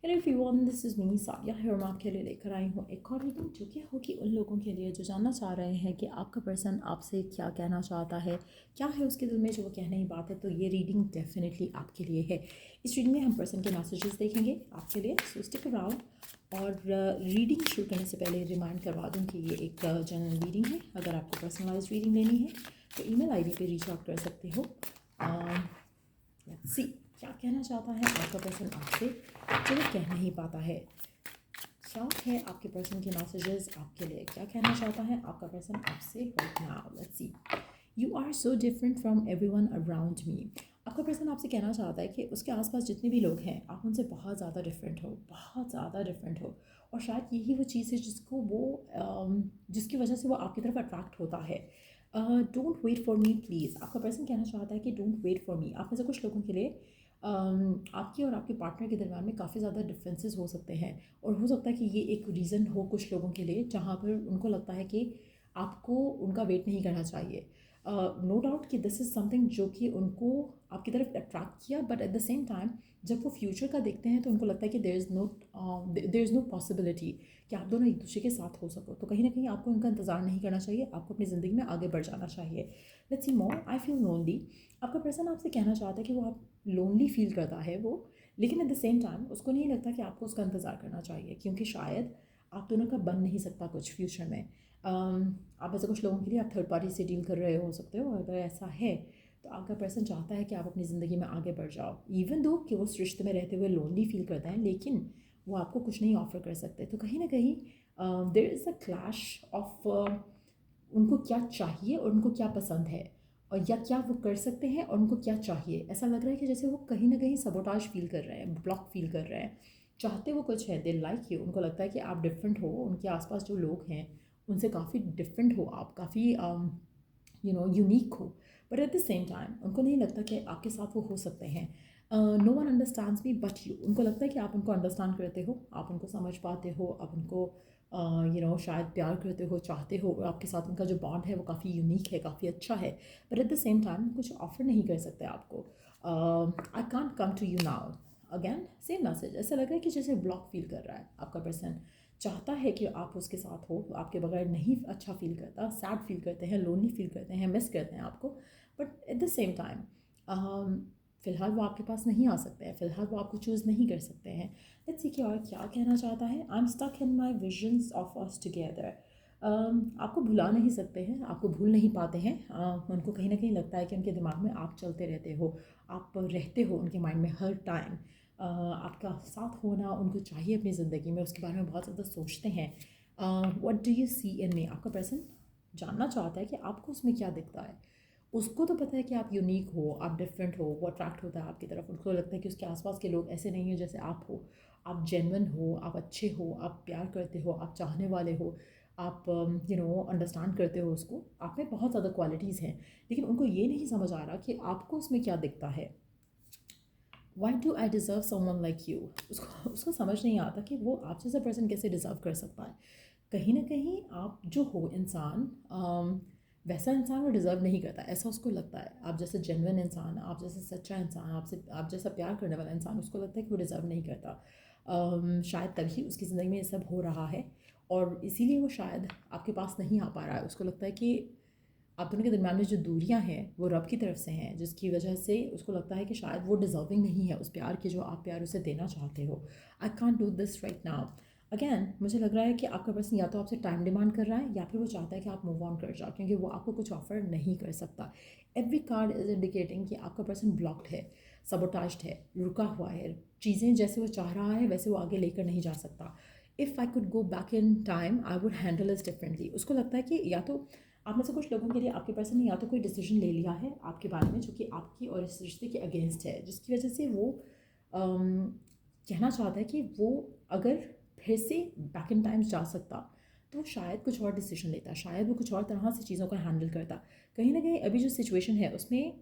Hello everyone, this is me Sadia है और मैं आपके लिए लेकर आई हूँ एक और रीडिंग जो कि होगी उन लोगों के लिए जो जानना चाह रहे हैं कि आपका पर्सन आपसे क्या कहना चाहता है, क्या है उसके दिल में जो वो कहने की बात है। तो ये रीडिंग डेफिनेटली आपके लिए है। इस रीडिंग में हम पर्सन के मैसेजेस देखेंगे आपके लिए, सो स्टिक अराउंड। और रीडिंग शुरू करने से पहले रिमाइंड करवा दूँ कि ये एक जनरल रीडिंग है। अगर आपको पर्सनलाइज रीडिंग लेनी है तो ईमेल आईडी पे रीच आउट कर सकते हो। लेट्स सी क्या कहना चाहता है आपका पर्सन आपसे जो वो कह नहीं पाता है। क्या है आपके पर्सन के मैसेजेस आपके लिए, क्या कहना चाहता है आपका पर्सन आपसे right now. Let's see. You are so different from everyone around me. आपका पर्सन आपसे कहना चाहता है कि उसके आसपास जितने भी लोग हैं आप उनसे बहुत ज़्यादा डिफरेंट हो, बहुत ज़्यादा डिफरेंट हो। और शायद यही वो चीज़ है जिसको वो जिसकी वजह से वो आपकी तरफ अट्रैक्ट होता है। Don't wait for me please. आपका पर्सन कहना चाहता है कि डोंट वेट फॉर मी। आप में से कुछ लोगों के लिए आपके और आपके पार्टनर के दरम्यान में काफ़ी ज़्यादा डिफरेंसेस हो सकते हैं। और हो सकता है कि ये एक रीज़न हो कुछ लोगों के लिए जहाँ पर उनको लगता है कि आपको उनका वेट नहीं करना चाहिए। नो डाउट कि दिस इज़ समथिंग जो कि उनको आपकी तरफ अट्रैक्ट किया, but at the same time जब वो फ्यूचर का देखते हैं तो उनको लगता है कि देयर इज़ नो पॉसिबिलिटी कि आप दोनों एक दूसरे के साथ हो सको। तो कहीं ना कहीं आपको उनका इंतज़ार नहीं करना चाहिए, आपको अपनी ज़िंदगी में आगे बढ़ जाना चाहिए। Let's see more. I feel lonely. आपका पर्सन आपसे कहना चाहता है कि वो आप लोनली फील करता है वो, लेकिन एट द सेम टाइम उसको नहीं लगता कि आपको उसका इंतज़ार करना चाहिए, क्योंकि शायद आप दोनों का बन नहीं सकता कुछ फ्यूचर में। आप ऐसे कुछ लोगों के लिए आप थर्ड पार्टी से डील कर रहे हो सकते हो। अगर ऐसा है तो आपका पर्सन चाहता है कि आप अपनी ज़िंदगी में आगे बढ़ जाओ, इवन दो कि वो उस रिश्ते में रहते हुए लोनली फील करते हैं, लेकिन वो आपको कुछ नहीं ऑफर कर सकते। तो कहीं ना कहीं there is a clash of उनको क्या चाहिए और उनको क्या पसंद है, और या क्या वो कर सकते हैं और उनको क्या चाहिए। ऐसा लग रहा है कि जैसे वो कहीं ना कहीं सबोटाज फील कर रहे हैं, ब्लॉक फील कर रहे हैं। चाहते वो कुछ है, दे लाइक यू। उनको लगता है कि आप डिफरेंट हो, उनके आसपास जो लोग हैं उनसे काफ़ी डिफरेंट हो, आप काफ़ी यूनिक हो। But at the same time उनको नहीं लगता कि आपके साथ वो हो सकते हैं। No one understands me but you. उनको लगता है कि आप उनको अंडरस्टैंड करते हो, आप उनको समझ पाते हो, आप उनको शायद प्यार करते हो, चाहते हो, और आपके साथ उनका जो बॉन्ड है वो काफ़ी यूनिक है, काफ़ी अच्छा है। But at the same time कुछ ऑफर नहीं कर सकते आपको। I can't come to you now. Again same message. ऐसा लग रहा है कि जैसे ब्लॉक फील कर रहा है आपका पर्सन। चाहता है कि आप उसके साथ हो, आपके बगैर नहीं अच्छा फील करता, सैड फील करते हैं, लोनली फील करते हैं, मिस करते हैं आपको। But at the same time फ़िलहाल वो आपके पास नहीं आ सकते हैं, फ़िलहाल वो आपको चूज़ नहीं कर सकते हैं। लेट्स सी कि और क्या कहना चाहता है। I am stuck in my visions of us together. आपको भुला नहीं सकते हैं, आपको भूल नहीं पाते हैं। उनको कहीं ना कहीं लगता है कि उनके दिमाग में आप चलते रहते हो, आप रहते हो उनके माइंड में हर टाइम। आपका साथ होना उनको चाहिए अपनी ज़िंदगी में, उसके बारे में बहुत ज़्यादा सोचते हैं। व्हाट डू यू सी इन मी। आपका पर्सन जानना चाहता है कि आपको उसमें क्या दिखता है। उसको तो पता है कि आप यूनिक हो, आप डिफरेंट हो, वो अट्रैक्ट होता है आपकी तरफ। उनको लगता है कि उसके आसपास के लोग ऐसे नहीं हैं जैसे आप हो। आप जेन्युइन हो, आप अच्छे हो, आप प्यार करते हो, आप चाहने वाले हो, आप अंडरस्टैंड करते हो उसको। आप में बहुत ज़्यादा क्वालिटीज़ हैं, लेकिन उनको ये नहीं समझ आ रहा कि आपको उसमें क्या दिखता है। Why do I deserve someone like you. उसको उसको समझ नहीं आता कि वो आप जैसा पर्सन कैसे डिज़र्व कर सकता है। कहीं ना कहीं आप जो हो इंसान, वैसा इंसान वो डिज़र्व नहीं करता, ऐसा उसको लगता है। आप जैसे जेन्युइन इंसान, आप जैसे सच्चा इंसान, आपसे आप जैसा प्यार करने वाला इंसान, उसको लगता है कि वो डिज़र्व नहीं करता। शायद तभी उसकी ज़िंदगी में ये सब हो रहा है, और इसीलिए वो शायद आपके पास नहीं आ पा रहा है। उसको लगता है कि आप दोनों के दरम्यान में जो दूरियां हैं वो रब की तरफ से हैं, जिसकी वजह से उसको लगता है कि शायद वो डिज़र्विंग नहीं है उस प्यार के जो आप प्यार उसे देना चाहते हो। I can't do this right now. Again मुझे लग रहा है कि आपका पर्सन या तो आपसे टाइम डिमांड कर रहा है, या फिर वो चाहता है कि आप मूव ऑन कर जाओ, क्योंकि वो आपको कुछ ऑफर नहीं कर सकता। एवरी कार्ड इज इंडिकेटिंग कि आपका पर्सन ब्लॉक्ड है, सबोटाज्ड है, रुका हुआ है। चीज़ें जैसे वो चाह रहा है वैसे वो आगे लेकर नहीं जा सकता। If I could go back in time I would handle is differently. उसको लगता है कि या तो आप में से कुछ लोगों के लिए आपके पर्सन ने या तो कोई डिसीजन ले लिया है आपके बारे में जो कि आपकी और इस रिश्ते के अगेंस्ट है, जिसकी वजह से वो कहना चाहता है कि वो अगर फिर से बैक इन टाइम्स जा सकता तो वो शायद कुछ और डिसीजन लेता, शायद वो कुछ और तरह से चीज़ों को हैंडल करता। कहीं ना कहीं अभी जो सिचुएशन है उसमें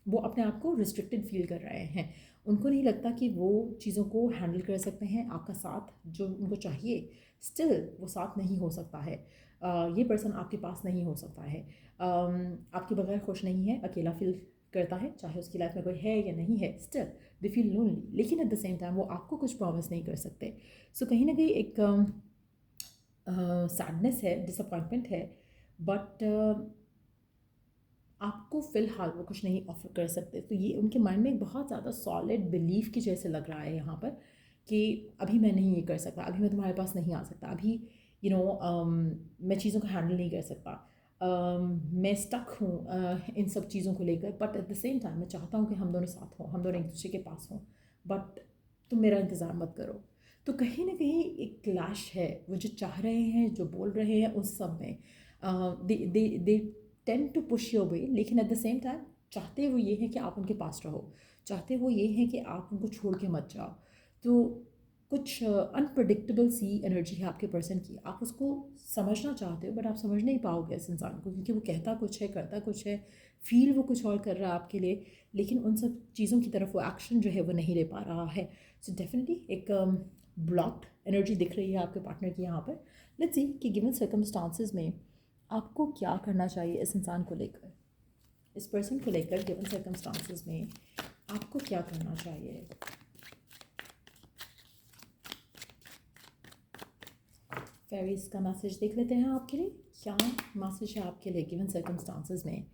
वो अपने आप को रिस्ट्रिक्टेड फील कर रहे हैं। उनको नहीं लगता कि वो चीज़ों को हैंडल कर सकते हैं। आपका साथ जो उनको चाहिए, स्टिल वो साथ नहीं हो सकता है। ये पर्सन आपके पास नहीं हो सकता है। आपके बगैर खुश नहीं है, अकेला फील करता है, चाहे उसकी लाइफ में कोई है या नहीं है, स्टिल दे फील लोनली, लेकिन एट द सेम टाइम वो आपको कुछ प्रॉमिस नहीं कर सकते। सो कहीं ना कहीं एक सैडनेस है, डिसअपॉइंटमेंट है, बट आपको फ़िलहाल वो कुछ नहीं ऑफ़र कर सकते। तो ये उनके माइंड में एक बहुत ज़्यादा सॉलिड बिलीफ की जैसे लग रहा है यहाँ पर कि अभी मैं नहीं ये कर सकता, अभी मैं तुम्हारे पास नहीं आ सकता, अभी मैं चीज़ों को हैंडल नहीं कर सकता, मैं स्टक हूँ इन सब चीज़ों को लेकर। But at the same time मैं चाहता हूँ कि हम दोनों साथ हों, हम दोनों एक दूसरे के पास हों, बट तुम मेरा इंतज़ार मत करो। तो कहीं ना कहीं एक क्लैश है, वो जो चाह रहे हैं, जो बोल रहे हैं, उस सब में they tend to push your way, लेकिन एट द सेम टाइम चाहते वो ये है कि आप उनके पास रहो, चाहते वो ये है कि आप उनको छोड़ के मत जाओ। तो कुछ अनप्रडिक्टेबल सी एनर्जी है आपके पर्सन की, आप उसको समझना चाहते हो बट आप समझ नहीं पाओगे इस इंसान को, क्योंकि वो कहता कुछ है, करता कुछ है, फील वो कुछ और कर रहा है आपके लिए, लेकिन उन सब चीज़ों की तरफ वो एक्शन जो है वो नहीं ले पा रहा है। सो डेफिनेटली एक ब्लॉक्ड एनर्जी दिख रही है आपके पार्टनर की यहाँ पर। लेट्स सी कि गिवन सर्कमस्टांसेस में आपको क्या करना चाहिए इस इंसान को लेकर, इस पर्सन को लेकर गिवन सर्कमस्टांसेस में आपको क्या करना चाहिए। फेरीज का मैसेज देख लेते हैं आपके लिए, क्या मैसेज है आपके लिए गिवन सर्कमस्टांसेस में।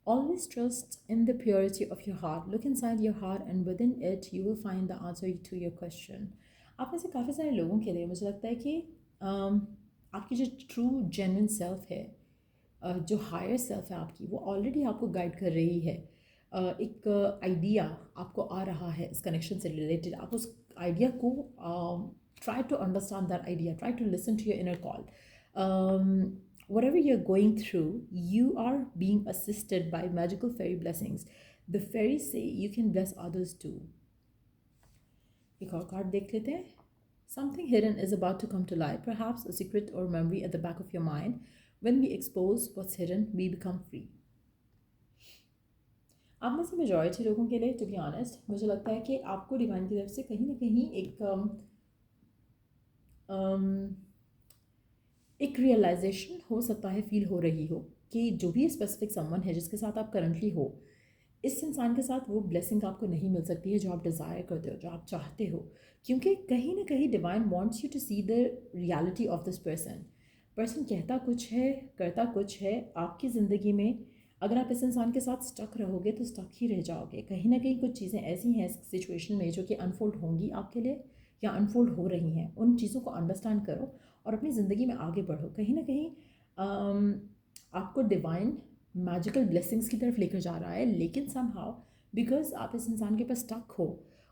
Always trust in the purity of your heart. Look inside your heart and within it you will find the answer to your question. आप में से काफ़ी सारे लोगों के लिए मुझे लगता है कि आपकी जो ट्रू जेन्युइन सेल्फ है, जो हायर सेल्फ है आपकी, वो ऑलरेडी आपको गाइड कर रही है। एक आइडिया आपको आ रहा है इस कनेक्शन से रिलेटेड, आप उस आइडिया को try to understand that idea, try to listen to your inner call. Whatever you're going through, you are being assisted by magical fairy blessings. The fairies say you can bless others too. एक और card देख लेते हैं। Something hidden is about to come to light, perhaps a secret or memory at the back of your mind. When we expose what's hidden, we become free. आप में से majority लोगों के लिए, टू बी ऑनेस्ट, मुझे लगता है कि आपको डिवाइन की तरफ से कहीं ना कहीं एक रियलाइजेशन हो सकता है, फील हो रही हो कि जो भी स्पेसिफिक समवन है जिसके साथ आप करंटली हो, इस इंसान के साथ वो ब्लेसिंग आपको नहीं मिल सकती है जो आप डिज़ायर करते हो, जो आप चाहते हो, क्योंकि कहीं ना कहीं divine wants you to see the reality of this person. Person कहता कुछ है, करता कुछ है आपकी ज़िंदगी में। अगर आप इस इंसान के साथ स्टक रहोगे तो स्टक ही रह जाओगे। कहीं ना कहीं कुछ चीज़ें ऐसी हैं इस सिचुएशन में जो कि अनफोल्ड होंगी आपके लिए या अनफोल्ड हो रही हैं। उन चीज़ों को अंडरस्टैंड करो और अपनी ज़िंदगी में आगे बढ़ो। कहीं ना कहीं आपको डिवाइन मैजिकल ब्लेसिंग्स की तरफ लेकर जा रहा है, लेकिन समहाउ बिकॉज आप इस इंसान के पास स्टक हो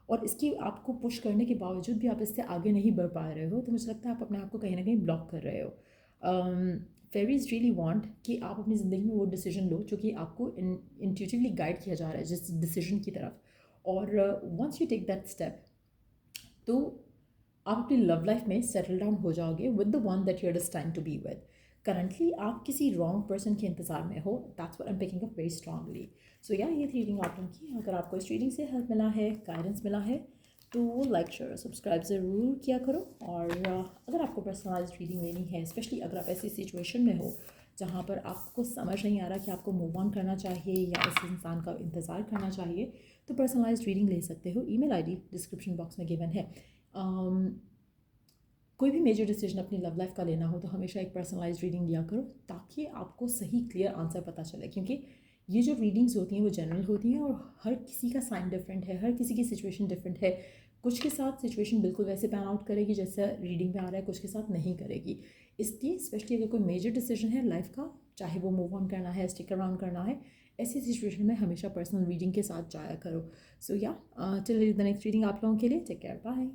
और इसकी आपको पुश करने के बावजूद भी आप इससे आगे नहीं बढ़ पा रहे हो, तो मुझे लगता है आप अपने आप को कहीं ना कहीं ब्लॉक कर रहे हो। फेरीज रियली वांट कि आप अपनी ज़िंदगी में वो डिसीजन लो जो कि आपको इंट्यूटिवली गाइड किया जा रहा है जिस डिसीजन की तरफ, और once you take that step तो आप अपनी लव लाइफ में सेटल डाउन हो जाओगे with the one that you are destined to be with. Currently आप किसी रॉन्ग पर्सन के इंतजार में हो, that's what I am picking up very strongly. So या ये थी रीडिंग आप लोगों की। अगर आपको इस रीडिंग से हेल्प मिला है, गाइडेंस मिला है, तो लाइक शेयर सब्सक्राइब ज़रूर किया करो। और अगर आपको पर्सनलाइज्ड रीडिंग लेनी है, स्पेशली अगर आप ऐसी सिचुएशन में हो जहाँ पर आपको समझ नहीं आ रहा कि आपको मूव ऑन करना चाहिए या इस इंसान का इंतज़ार करना चाहिए, तो पर्सनलाइज्ड रीडिंग ले सकते हो। ईमेल आईडी डिस्क्रिप्शन बॉक्स में गिवन है। कोई भी मेजर डिसीजन अपनी लव लाइफ का लेना हो तो हमेशा एक पर्सनलाइज्ड रीडिंग लिया करो, ताकि आपको सही क्लियर आंसर पता चले। क्योंकि ये जो रीडिंग्स होती हैं वो जनरल होती हैं और हर किसी का साइन डिफरेंट है, हर किसी की सिचुएशन डिफरेंट है। कुछ के साथ सिचुएशन बिल्कुल वैसे पैन आउट करेगी जैसा रीडिंग में आ रहा है, कुछ के साथ नहीं करेगी। इसलिए स्पेशली अगर कोई मेजर डिसीजन है लाइफ का, चाहे वो मूव ऑन करना है, स्टिक अराउंड करना है, ऐसी सिचुएशन में हमेशा पर्सनल रीडिंग के साथ जाया करो। सो या टिल द नेक्स्ट रीडिंग आप लोगों के लिए टेक केयर, बाय।